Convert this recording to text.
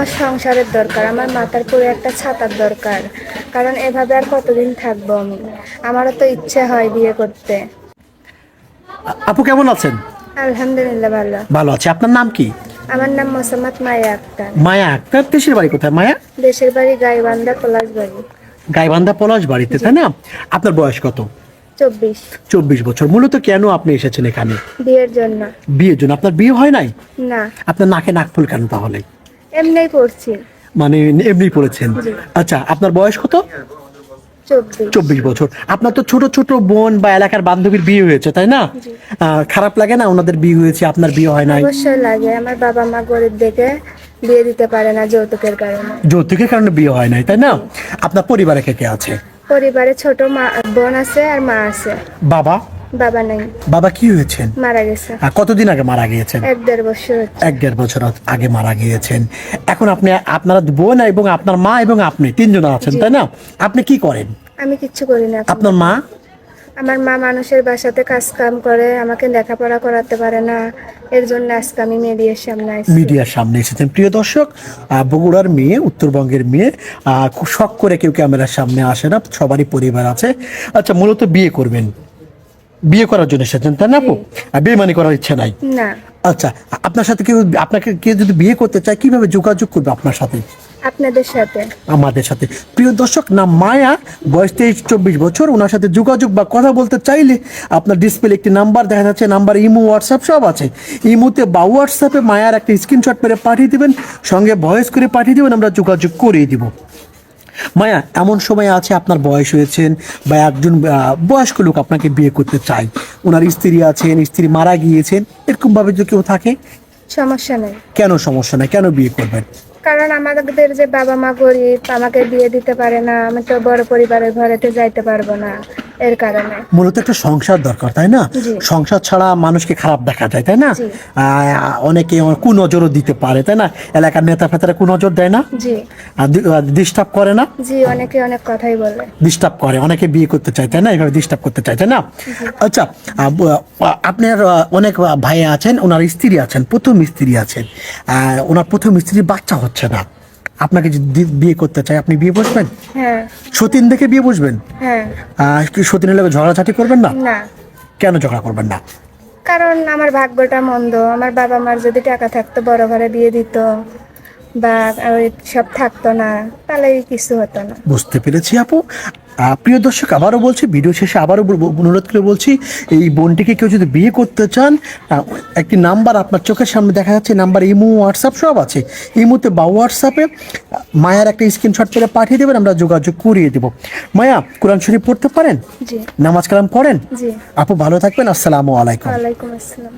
আমার সংসারের দরকার, আমার মাথার পুরো একটা ছাতার দরকার। কারণ এভাবে আর কতদিন থাকবো আমি? আমারও তো ইচ্ছে হয় বিয়ে করতে। আপু কেমন আছেন? আলহামদুলিল্লাহ ভালো। ভালো আছে। আপনার নাম কি? আমার নাম মোসাম্মদ মায়া আক্তার। মায়া আক্তার। দেশের বাড়ি কোথায় মায়া? দেশের বাড়ি গাইবান্ধা পলাশবাড়ি। গাইবান্ধা পলাশ বাড়িতে, তাই না? আপনার বয়স কত? 24। 24 বছর। মূলত কেন আপনি এসেছেন এখানে? বিয়ের জন্য। বিয়ের জন্য? আপনার বিয়ে হয় নাই? না, আপনার নাকে নাকফুল কেন তাহলে? এমনিই পড়ছি। মানে এমনি পড়েছেন? জি। আচ্ছা, আপনার বয়স কত? 24। 24 বছর। আপনার তো ছোট ছোট বোন বা এলাকার বান্ধবীর বিয়ে হয়েছে, তাই না? জি। খারাপ লাগে না ওনাদের বিয়ে হয়েছে, আপনার বিয়ে হয় নাই? অবশ্যই লাগে। আমার বাবা মা গরিব দেখে বিয়ে দিতে পারে না যৌতুকের কারণে। যৌতুকের কারণে বিয়ে হয় নাই, তাই না? আপনার পরিবারে কে কে আছে? পরিবারে ছোট বোন আছে আর মা আছে। বাবা? বাবা নাই, বাবা কি হয়েছেন? মারা গেছে। কতদিন আগে মারা গিয়েছেন? 1-1.5 বছর হচ্ছে। 1-1.5 বছর আগে মারা গিয়েছেন। এখন আপনারা বোন এবং আপনার মা এবং আপনি তিনজন আছেন, জি। তাই না? আপনি কি করেন? আমি কিচ্ছু করি না এখন। আপনার মা? আমার মা মানুষের বাসাতে কাজ কাম করে, আমাকে লেখাপড়া করাতে পারে না। এর জন্য আজকে আমি মিডিয়ার সামনে আসছি। মিডিয়ার সামনে এসেছেন। প্রিয় দর্শক, বগুড়ার মেয়ে, উত্তরবঙ্গের মেয়ে, খুব শখ করে কেউ ক্যামেরার সামনে আসে না, সবারই পরিবার আছে। আচ্ছা, মূলত বিয়ে করবেন, বিয়ে করার জন্য এসেছেন, তাই না আপু? বেইমানি করার ইচ্ছা নাই? না। আচ্ছা, আপনার সাথে আপনাকে কেউ যদি বিয়ে করতে চায় কিভাবে যোগাযোগ করবে আপনার সাথে? আপনাদের সাথে। আমাদের সাথে। প্রিয় দর্শক, নাম মায়া, বয়স 23-24 বছর। ওনার সাথে যোগাযোগ বা কথা বলতে চাইলে আপনার ডিসপ্লে একটি নাম্বার দেখা যাচ্ছে, নাম্বার ইমো, হোয়াটসঅ্যাপ সব আছে। ইমোতে বা হোয়াটসঅ্যাপে মায়ার একটা স্ক্রিনশট মেরে পাঠিয়ে দিবেন, সঙ্গে ভয়েস করে পাঠিয়ে দিবেন, আমরা যোগাযোগ করিয়ে দিব। মায়া, এমন সময় আছে আপনার বয়স হয়েছেন বা একজন বয়স্ক লোক আপনাকে বিয়ে করতে চায়, ওনার স্ত্রী আছেন, স্ত্রী মারা গিয়েছেন, এরকম ভাবে যদি কেউ থাকে? সমস্যা নেই। কেন সমস্যা নাই? কেন বিয়ে করবেন? কারণ আমাদের যে বাবা মা গরিব, আমাকে বিয়ে দিতে পারে না, আমি তো বড় পরিবারের ঘরেতে যাইতে পারবো না, এর কারণে। মূলত একটা সংসার দরকার, তাই না? জি। সংসার ছাড়া মানুষকে খারাপ দেখা যায়, তাই না? জি। অনেকে কুনজরও দিতে পারে, তাই না? এলাকার নেতা ফেতারা কুনজর দেয় না? জি। ডিস্টার্ব করে না? জি, অনেকে অনেক কথাই বলে। ডিস্টার্ব করে, অনেকে বিয়ে করতে চায়, তাই না? এইভাবে ডিস্টার্ব করতে চায়, তাই না? আচ্ছা, আপনার অনেক ভাই আছেন, ওনার স্ত্রী আছেন, প্রথম স্ত্রী আছেন, ওনার প্রথম স্ত্রীর বাচ্চা হচ্ছে না, আপনাকে যদি বিয়ে করতে চায়, আপনি বিয়ে বসবেন? হ্যাঁ। সতীন দেখে বিয়ে বসবেন? হ্যাঁ। কি সতীনের লোক ঝগড়াঝাটি করবেন না? না, কেন ঝগড়া করবেন না? কারণ আমার ভাগ্যটা মন্দ। আমার বাবা মার যদি টাকা থাকতো, বড় ঘরে বিয়ে দিত বা ওই সব থাকতো না, তাহলে কিছু হতো না। বুঝতে পেরেছি আপু। প্রিয় দর্শক, আবারও বলছি, ভিডিও শেষে আবারও অনুরোধ করে বলছি, এই বোনটিকে কেউ যদি বিয়ে করতে চান, একটি নাম্বার আপনার চোখের সামনে দেখা যাচ্ছে, নাম্বার ইমো, হোয়াটসঅ্যাপ সব আছে। ইমোতে বা হোয়াটসঅ্যাপে মায়ার একটা স্ক্রিনশট করে পাঠিয়ে দেবেন, আমরা যোগাযোগ করিয়ে দেব। মায়া, কোরআন শরীফ পড়তে পারেন? জি। নামাজ কালাম পড়েন? জি। আপু ভালো থাকবেন। আসসালামু আলাইকুম। ওয়ালাইকুম আসসালাম।